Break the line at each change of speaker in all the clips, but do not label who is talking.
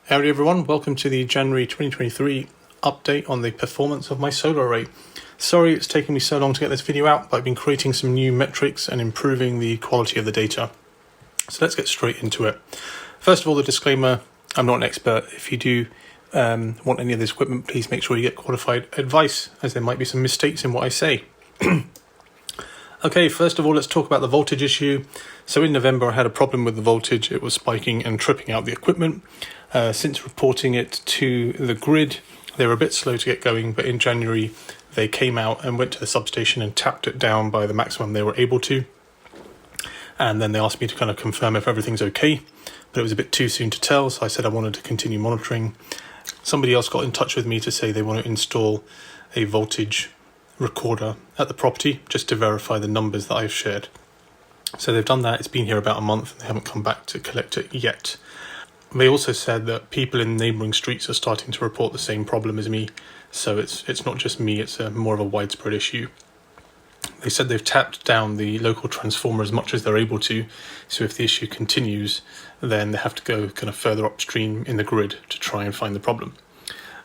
Howdy everyone, welcome to the January 2023 update on the performance of my solar array. Sorry it's taken me so long to get this video out, but I've been creating some new metrics and improving the quality of the data. So let's get straight into it. First of all, the disclaimer, I'm not an expert. If you do want any of this equipment, please make sure you get qualified advice, as there might be some mistakes in what I say. Okay, first of all, let's talk about the voltage issue. So in November, I had a problem with the voltage. It was spiking and tripping out the equipment. Since reporting it to the grid, they were a bit slow to get going, but in January, they came out and went to the substation and tapped it down by the maximum they were able to. And then they asked me to kind of confirm if everything's okay, but it was a bit too soon to tell, so I said I wanted to continue monitoring. Somebody else got in touch with me to say they want to install a voltage recorder at the property just to verify the numbers that I've shared. So they've done that. It's been here about a month and they haven't come back to collect it yet. They also said that people in neighbouring streets are starting to report the same problem as me, so it's not just me, it's more of a widespread issue. They said they've tapped down the local transformer as much as they're able to, so if the issue continues, then they have to go kind of further upstream in the grid to try and find the problem.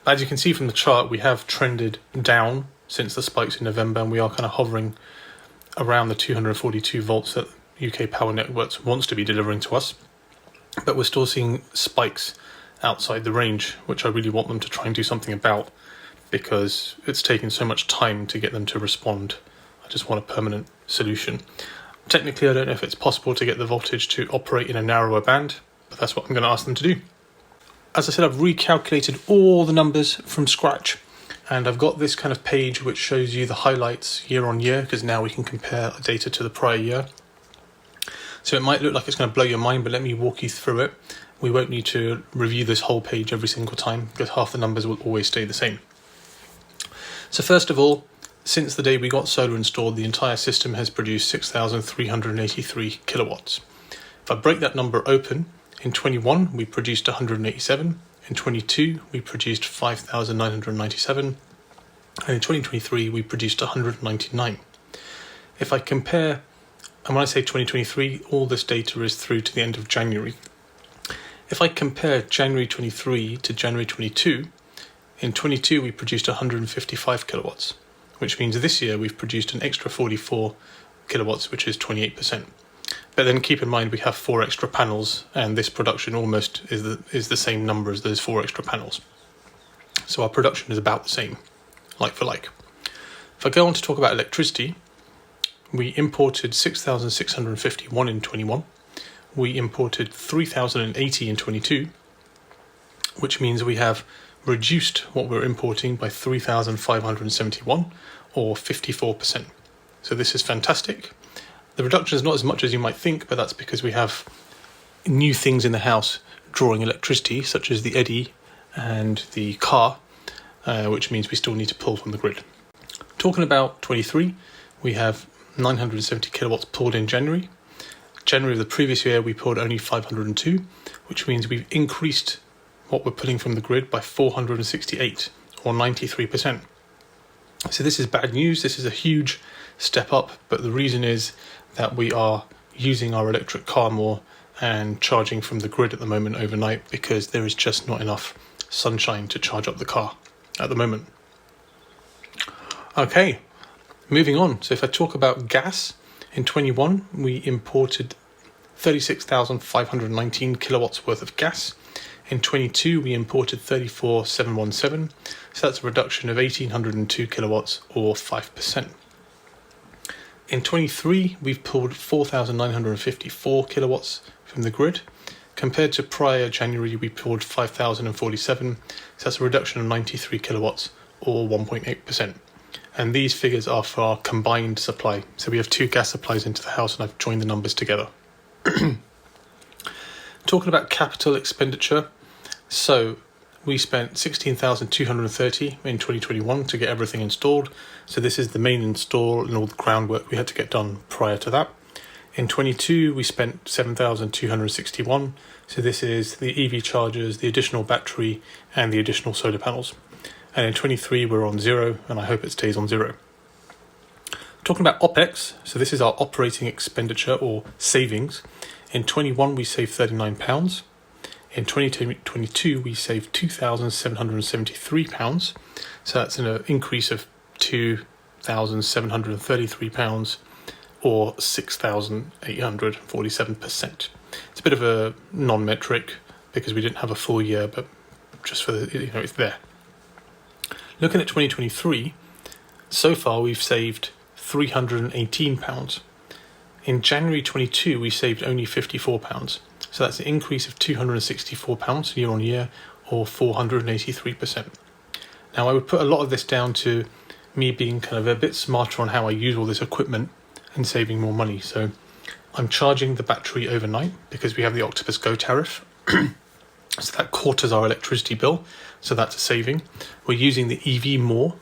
As you can see from the chart, we have trended down since the spikes in November, and we are kind of hovering around the 242 volts that UK Power Networks wants to be delivering to us. But we're still seeing spikes outside the range, which I really want them to try and do something about, because it's taken so much time to get them to respond. I just want a permanent solution. Technically, I don't know if it's possible to get the voltage to operate in a narrower band, but that's what I'm going to ask them to do. As I said, I've recalculated all the numbers from scratch, and I've got this kind of page which shows you the highlights year on year, because now we can compare data to the prior year. So it might look like it's going to blow your mind, but let me walk you through it. We won't need to review this whole page every single time, because half the numbers will always stay the same. So first of all, since the day we got solar installed, the entire system has produced 6,383 kilowatts. If I break that number open, in 21 we produced 187, in 22 we produced 5,997, and in 2023 we produced 199. If I compare, and when I say 2023, all this data is through to the end of January. If I compare January 23 to January 22, in 22 we produced 155 kilowatts, which means this year we've produced an extra 44 kilowatts, which is 28%. But then keep in mind we have 4 extra panels, and this production almost is the same number as those 4 extra panels. So our production is about the same, like for like. If I go on to talk about electricity, we imported 6,651 in 21. We imported 3,080 in 22, which means we have reduced what we're importing by 3,571, or 54%. So this is fantastic. The reduction is not as much as you might think, but that's because we have new things in the house drawing electricity, such as the eddy and the car, which means we still need to pull from the grid. Talking about 23, we have 970 kilowatts pulled in January. January of the previous year, we pulled only 502, which means we've increased what we're pulling from the grid by 468, or 93%. So this is bad news. This is a huge step up, but the reason is that we are using our electric car more and charging from the grid at the moment overnight, because there is just not enough sunshine to charge up the car at the moment. Okay, moving on. So if I talk about gas, in 21 we imported 36,519 kilowatts worth of gas. In 22 we imported 34,717, so that's a reduction of 1,802 kilowatts, or 5%. In 23 we've pulled 4,954 kilowatts from the grid. Compared to prior January, we pulled 5,047, so that's a reduction of 93 kilowatts, or 1.8%. And these figures are for our combined supply. So we have 2 gas supplies into the house, and I've joined the numbers together. Talking about capital expenditure, so we spent 16,230 in 2021 to get everything installed. So this is the main install and all the groundwork we had to get done prior to that. In 22, we spent 7,261. So this is the EV chargers, the additional battery, and the additional solar panels. And in 23, we're on 0, and I hope it stays on 0. Talking about OPEX, so this is our operating expenditure or savings. In 21, we saved £39. In 2022, we saved £2,773. So that's an increase of £2,733 or 6,847%. It's a bit of a non-metric because we didn't have a full year, but just for the, it's there. Looking at 2023, so far we've saved £318. In January 22, we saved only £54. So that's an increase of £264 year on year, or 483%. Now, I would put a lot of this down to me being kind of a bit smarter on how I use all this equipment and saving more money. So I'm charging the battery overnight because we have the Octopus Go tariff. So that quarters our electricity bill. So that's a saving. We're using the EV more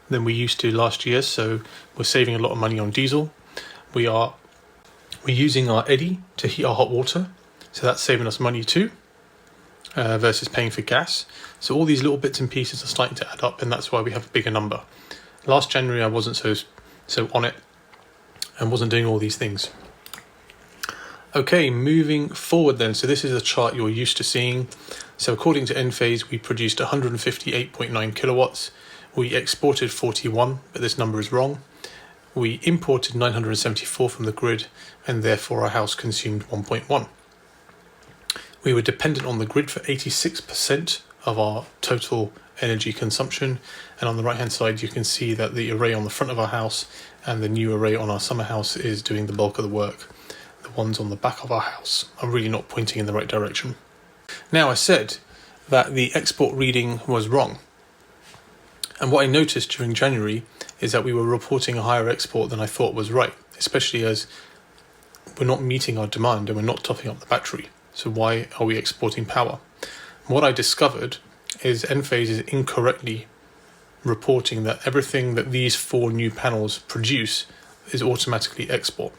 than we used to last year. So we're saving a lot of money on diesel. We're using our eddy to heat our hot water. So that's saving us money too, versus paying for gas. So all these little bits and pieces are starting to add up, and that's why we have a bigger number. Last January, I wasn't so on it and wasn't doing all these things. Okay, moving forward then. So this is a chart you're used to seeing. So according to Enphase, we produced 158.9 kilowatts. We exported 41, but this number is wrong. We imported 974 from the grid, and therefore our house consumed 1.1. We were dependent on the grid for 86% of our total energy consumption. And on the right hand side, you can see that the array on the front of our house and the new array on our summer house is doing the bulk of the work. The ones on the back of our house are really not pointing in the right direction. Now, I said that the export reading was wrong. And what I noticed during January is that we were reporting a higher export than I thought was right, especially as we're not meeting our demand and we're not topping up the battery. So why are we exporting power? What I discovered is Enphase is incorrectly reporting that everything that these 4 new panels produce is automatically export.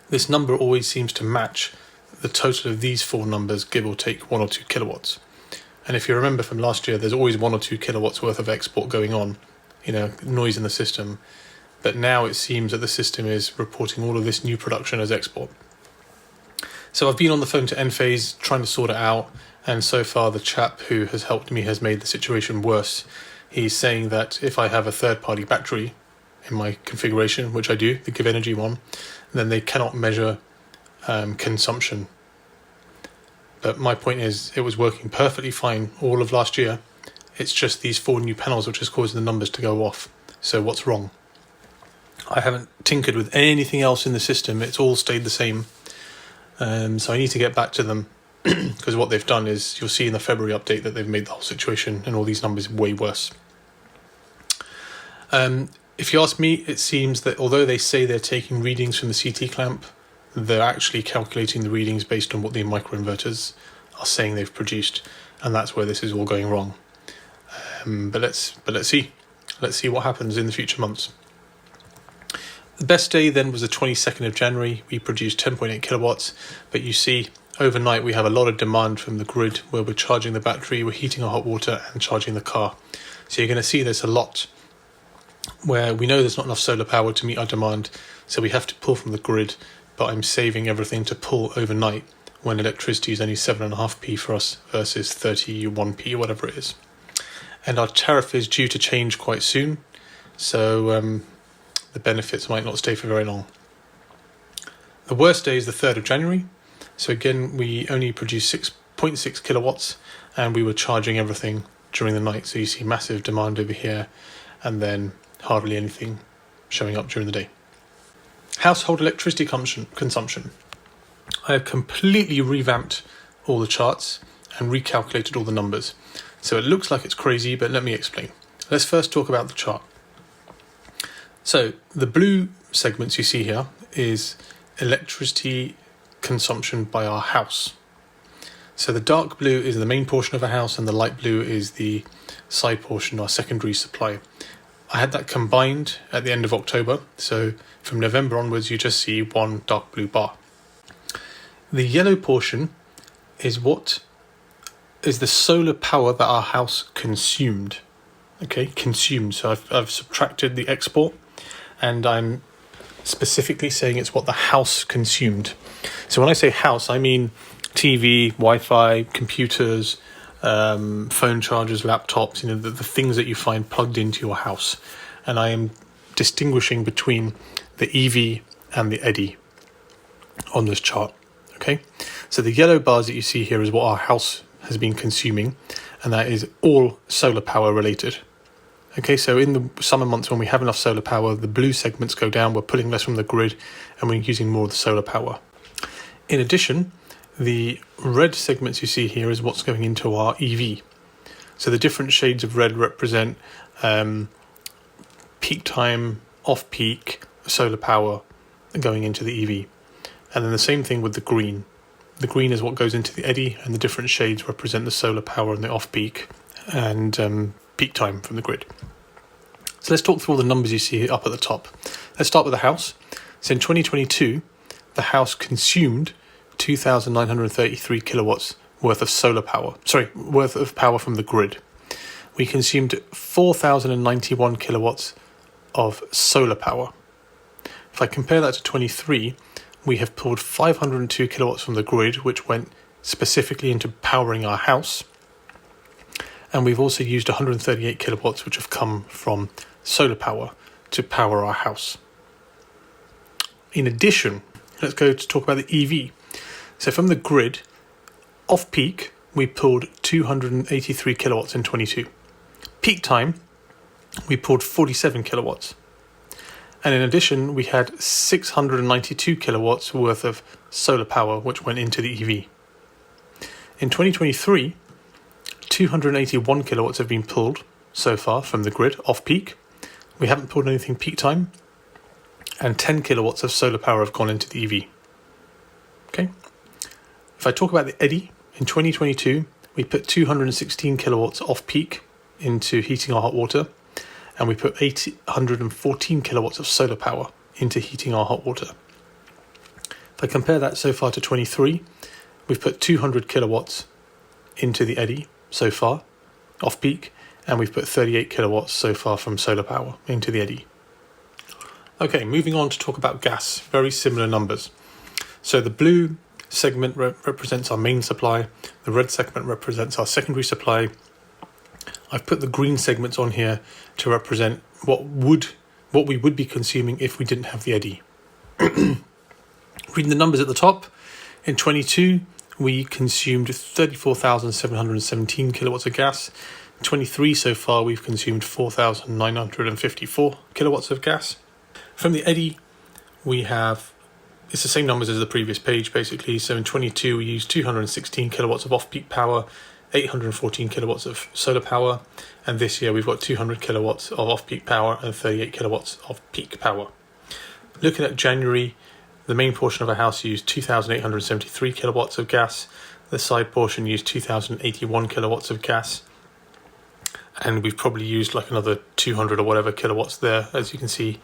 This number always seems to match the total of these 4 numbers, give or take 1 or 2 kilowatts. And if you remember from last year, there's always 1 or 2 kilowatts worth of export going on, noise in the system. But now it seems that the system is reporting all of this new production as export. So I've been on the phone to Enphase trying to sort it out, and so far the chap who has helped me has made the situation worse. He's saying that if I have a third-party battery in my configuration, which I do, the Give Energy one, then they cannot measure consumption. But my point is, it was working perfectly fine all of last year. It's just these 4 new panels which is causing the numbers to go off. So what's wrong? I haven't tinkered with anything else in the system. It's all stayed the same. So I need to get back to them because what they've done is, you'll see in the February update that they've made the whole situation and all these numbers way worse. If you ask me, it seems that although they say they're taking readings from the CT clamp, they're actually calculating the readings based on what the microinverters are saying they've produced, and that's where this is all going wrong. But let's see. Let's see what happens in the future months. The best day then was the 22nd of January. We produced 10.8 kilowatts, but you see overnight we have a lot of demand from the grid where we're charging the battery, we're heating our hot water and charging the car. So you're going to see there's a lot where we know there's not enough solar power to meet our demand, so we have to pull from the grid, but I'm saving everything to pull overnight when electricity is only 7.5p for us versus 31p or whatever it is. And our tariff is due to change quite soon, so the benefits might not stay for very long. The worst day is the 3rd of January. So again, we only produced 6.6 kilowatts and we were charging everything during the night. So you see massive demand over here and then hardly anything showing up during the day. Household electricity consumption. I have completely revamped all the charts and recalculated all the numbers. So it looks like it's crazy, but let me explain. Let's first talk about the chart. So the blue segments you see here is electricity consumption by our house. So the dark blue is the main portion of a house and the light blue is the side portion, our secondary supply. I had that combined at the end of October. So from November onwards, you just see one dark blue bar. The yellow portion is what is the solar power that our house consumed. Okay, consumed. So I've subtracted the export and I'm specifically saying it's what the house consumed. So when I say house, I mean TV, Wi-Fi, computers, phone chargers, laptops, the things that you find plugged into your house. And I am distinguishing between the EV and the eddy on this chart. Okay, so the yellow bars that you see here is what our house has been consuming, and that is all solar power related. Okay, so in the summer months when we have enough solar power, the blue segments go down, we're pulling less from the grid, and we're using more of the solar power. In addition, the red segments you see here is what's going into our EV. So the different shades of red represent peak time, off-peak solar power going into the EV. And then the same thing with the green. The green is what goes into the eddy, and the different shades represent the solar power and the off-peak and peak time from the grid. So let's talk through all the numbers you see up at the top. Let's start with the house. So in 2022, the house consumed 2,933 kilowatts worth of solar power. Worth of power from the grid. We consumed 4,091 kilowatts of solar power. If I compare that to 23, we have pulled 502 kilowatts from the grid, which went specifically into powering our house. And we've also used 138 kilowatts, which have come from solar power to power our house. In addition, let's go to talk about the EV. So from the grid, off-peak, we pulled 283 kilowatts in 22. Peak time, we pulled 47 kilowatts. And in addition, we had 692 kilowatts worth of solar power, which went into the EV. In 2023, 281 kilowatts have been pulled so far from the grid off-peak. We haven't pulled anything peak time. And 10 kilowatts of solar power have gone into the EV. Okay. If I talk about the eddy, in 2022, we put 216 kilowatts off-peak into heating our hot water. And we put 814 kilowatts of solar power into heating our hot water. If I compare that so far to 23, we've put 200 kilowatts into the eddy so far, off peak, and we've put 38 kilowatts so far from solar power into the eddy. Okay, moving on to talk about gas, very similar numbers. So the blue segment represents our main supply, the red segment represents our secondary supply. I've put the green segments on here to represent what we would be consuming if we didn't have the eddy. Reading the numbers at the top, in 22 we consumed 34,717 kilowatts of gas. In 23 so far we've consumed 4,954 kilowatts of gas. From the eddy it's the same numbers as the previous page basically. So in 22 we used 216 kilowatts of off-peak power, 814 kilowatts of solar power, and this year we've got 200 kilowatts of off-peak power and 38 kilowatts of peak power. Looking at January, the main portion of our house used 2,873 kilowatts of gas, the side portion used 2,081 kilowatts of gas, and we've probably used like another 200 or whatever kilowatts there, as you can see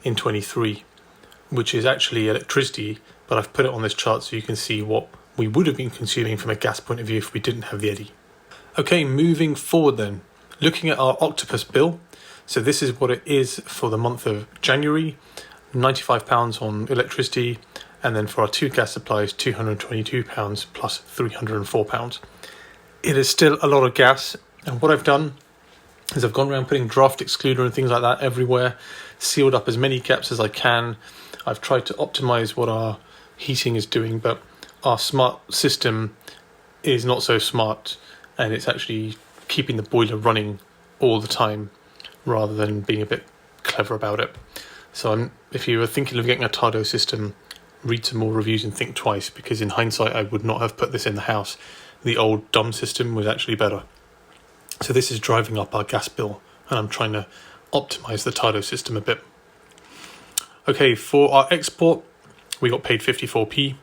in 23, which is actually electricity, but I've put it on this chart so you can see what we would have been consuming from a gas point of view if we didn't have the eddy. Okay, moving forward then, looking at our Octopus Bill. So this is what it is for the month of January, £95 on electricity, and then for our two gas supplies, £222 plus £304. It is still a lot of gas, and what I've done is I've gone around putting draft excluder and things like that everywhere, sealed up as many gaps as I can. I've tried to optimize what our heating is doing, but our smart system is not so smart, and it's actually keeping the boiler running all the time rather than being a bit clever about it. So if you were thinking of getting a Tado system, read some more reviews and think twice, because in hindsight I would not have put this in the house. The old dumb system was actually better. So this is driving up our gas bill, and I'm trying to optimize the Tado system a bit. Okay, for our export, we got paid 54p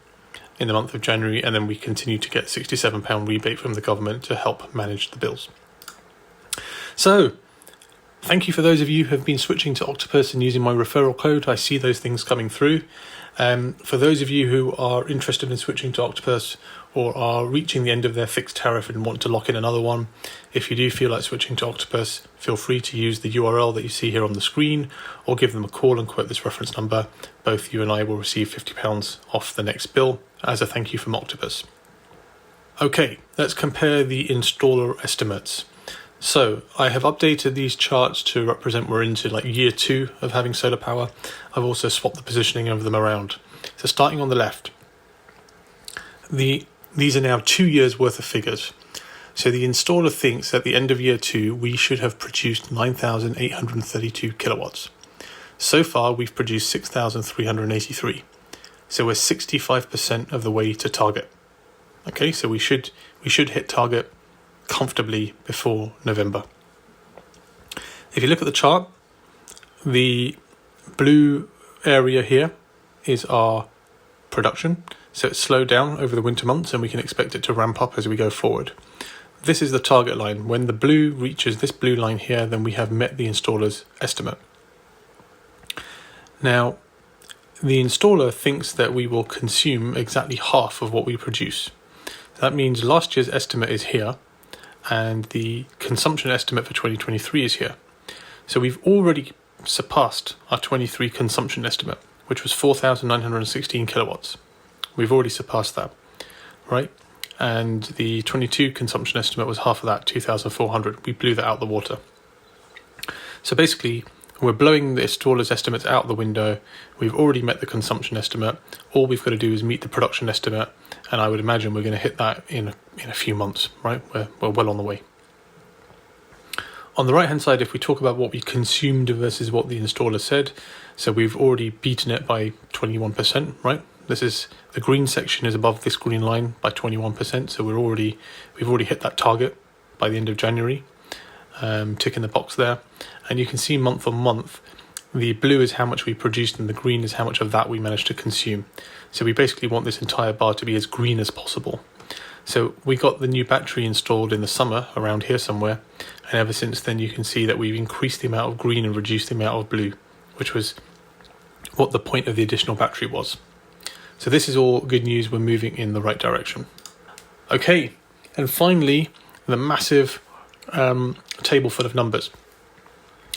in the month of January, and then we continue to get £67 rebate from the government to help manage the bills. So, thank you for those of you who have been switching to Octopus and using my referral code. I see those things coming through. For those of you who are interested in switching to Octopus or are reaching the end of their fixed tariff and want to lock in another one, if you do feel like switching to Octopus, feel free to use the URL that you see here on the screen, or give them a call and quote this reference number. Both you and I will receive £50 off the next bill as a thank you from Octopus. Okay, let's compare the installer estimates. So I have updated these charts to represent we're into like year 2 of having solar power. I've also swapped the positioning of them around. So starting on the left, these are now 2 years worth of figures. So the installer thinks at the end of year 2 we should have produced 9,832 kilowatts. So far we've produced 6,383. So we're 65% of the way to target. Okay, so we should hit target comfortably before November. If you look at the chart, the blue area here is our production. So it's slowed down over the winter months and we can expect it to ramp up as we go forward. This is the target line. When the blue reaches this blue line here, then we have met the installer's estimate. Now, the installer thinks that we will consume exactly half of what we produce. That means last year's estimate is here and the consumption estimate for 2023 is here. So we've already surpassed our 23 consumption estimate, which was 4,916 kilowatts. We've already surpassed that, right? And the 22 consumption estimate was half of that, 2,400. We blew that out the water. So basically, we're blowing the installer's estimates out the window. We've already met the consumption estimate. All we've got to do is meet the production estimate, and I would imagine we're going to hit that in a few months, right? We're well on the way. On the right-hand side, if we talk about what we consumed versus what the installer said, so we've already beaten it by 21%, right? This is the green section is above this green line by 21%, so we've already hit that target by the end of January. Ticking the box there, and you can see month on month, the blue is how much we produced and the green is how much of that we managed to consume. So we basically want this entire bar to be as green as possible. So we got the new battery installed in the summer around here somewhere, and ever since then you can see that we've increased the amount of green and reduced the amount of blue, which was what the point of the additional battery was. So this is all good news. We're moving in the right direction. Okay, and finally the massive table full of numbers.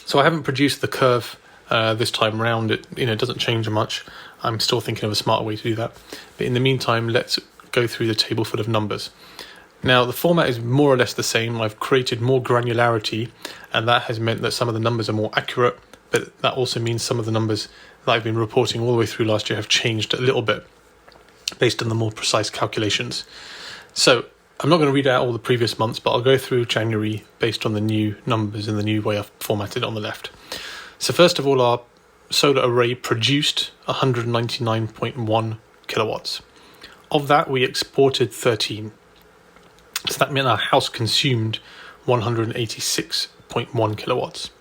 So I haven't produced the curve this time round. It doesn't change much. I'm still thinking of a smarter way to do that. But in the meantime, let's go through the table full of numbers. Now the format is more or less the same. I've created more granularity, and that has meant that some of the numbers are more accurate, but that also means some of the numbers that I've been reporting all the way through last year have changed a little bit based on the more precise calculations. So I'm not going to read out all the previous months, but I'll go through January based on the new numbers and the new way I've formatted on the left. So first of all, our solar array produced 199.1 kilowatts. Of that, we exported 13. So that meant our house consumed 186.1 kilowatts.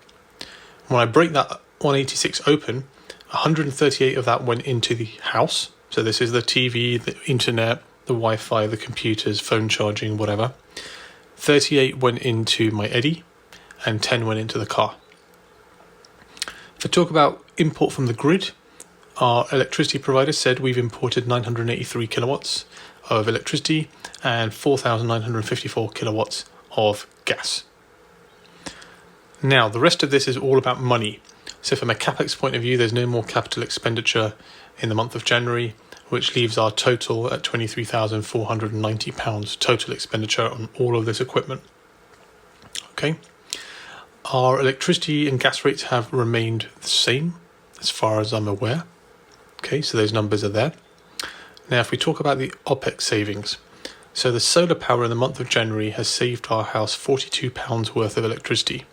When I break that 186 open, 138 of that went into the house. So this is the TV, the internet, the Wi-Fi, the computers, phone charging, whatever. 38 went into my eddy and 10 went into the car. If I talk about import from the grid, our electricity provider said we've imported 983 kilowatts of electricity and 4,954 kilowatts of gas. Now, the rest of this is all about money. So from a capex point of view, there's no more capital expenditure in the month of January, which leaves our total at £23,490 total expenditure on all of this equipment. Okay. Our electricity and gas rates have remained the same as far as I'm aware. Okay, so those numbers are there. Now, if we talk about the OPEX savings, so the solar power in the month of January has saved our house £42 worth of electricity.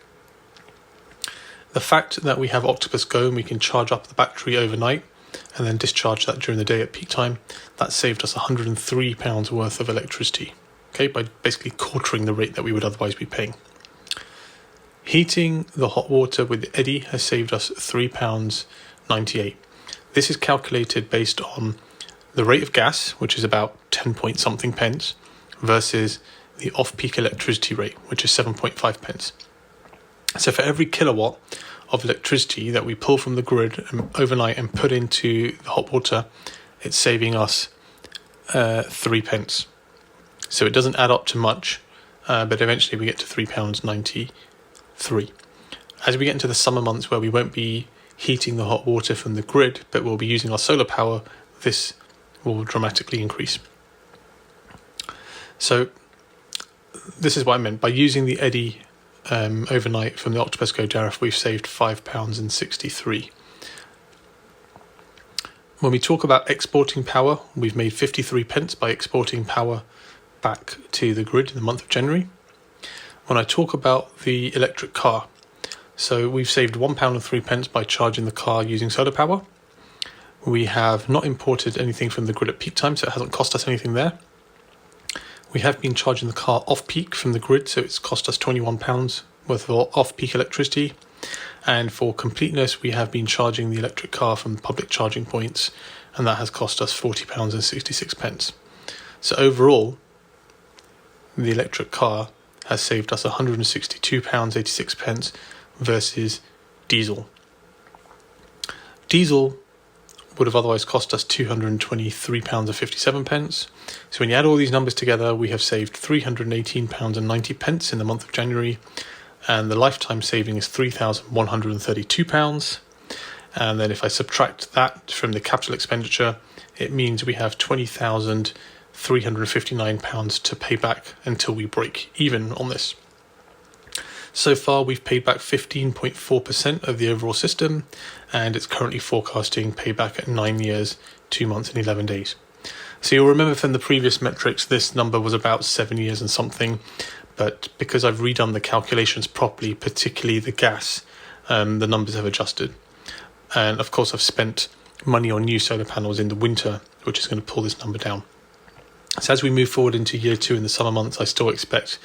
The fact that we have Octopus Go and we can charge up the battery overnight and then discharge that during the day at peak time, that saved us £103 worth of electricity, okay, by basically quartering the rate that we would otherwise be paying. Heating the hot water with the eddy has saved us £3.98. This is calculated based on the rate of gas, which is about 10 point something pence, versus the off-peak electricity rate, which is 7.5 pence. So for every kilowatt of electricity that we pull from the grid overnight and put into the hot water, it's saving us 3 pence. So it doesn't add up to much, but eventually we get to £3.93. As we get into the summer months where we won't be heating the hot water from the grid, but we'll be using our solar power, this will dramatically increase. So this is what I meant. By using the eddy overnight from the Octopus Go tariff, we've saved £5.63. When we talk about exporting power, we've made 53 pence by exporting power back to the grid in the month of January. When I talk about the electric car, so we've saved £1.03 by charging the car using solar power. We have not imported anything from the grid at peak time, so it hasn't cost us anything there. We have been charging the car off-peak from the grid, so it's cost us £21 worth of off-peak electricity. And for completeness, we have been charging the electric car from public charging points, and that has cost us £40.66. So overall, the electric car has saved us £162.86 versus diesel. Diesel would have otherwise cost us £223.57. So when you add all these numbers together, we have saved £318.90 in the month of January, and the lifetime saving is £3,132. And then if I subtract that from the capital expenditure, it means we have £20,359 to pay back until we break even on this. So far, we've paid back 15.4% of the overall system, and it's currently forecasting payback at 9 years, 2 months and 11 days. So you'll remember from the previous metrics, this number was about 7 years and something, but because I've redone the calculations properly, particularly the gas, the numbers have adjusted. And of course, I've spent money on new solar panels in the winter, which is going to pull this number down. So as we move forward into year 2 in the summer months, I still expect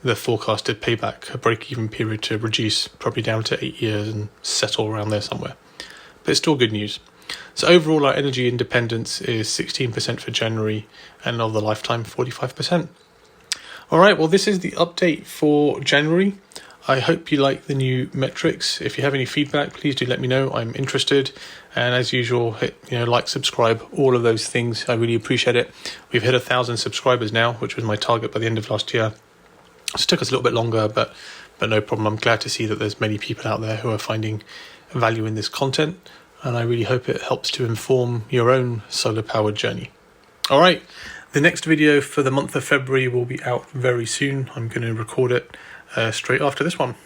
the forecasted payback, a break-even period, to reduce probably down to 8 years and settle around there somewhere. But it's still good news. So overall, our energy independence is 16% for January, and of the lifetime, 45%. All right, well, this is the update for January. I hope you like the new metrics. If you have any feedback, please do let me know. I'm interested. And as usual, hit like, subscribe, all of those things. I really appreciate it. We've hit 1,000 subscribers now, which was my target by the end of last year. It took us a little bit longer, but no problem. I'm glad to see that there's many people out there who are finding value in this content, and I really hope it helps to inform your own solar-powered journey. All right, the next video for the month of February will be out very soon. I'm going to record it straight after this one.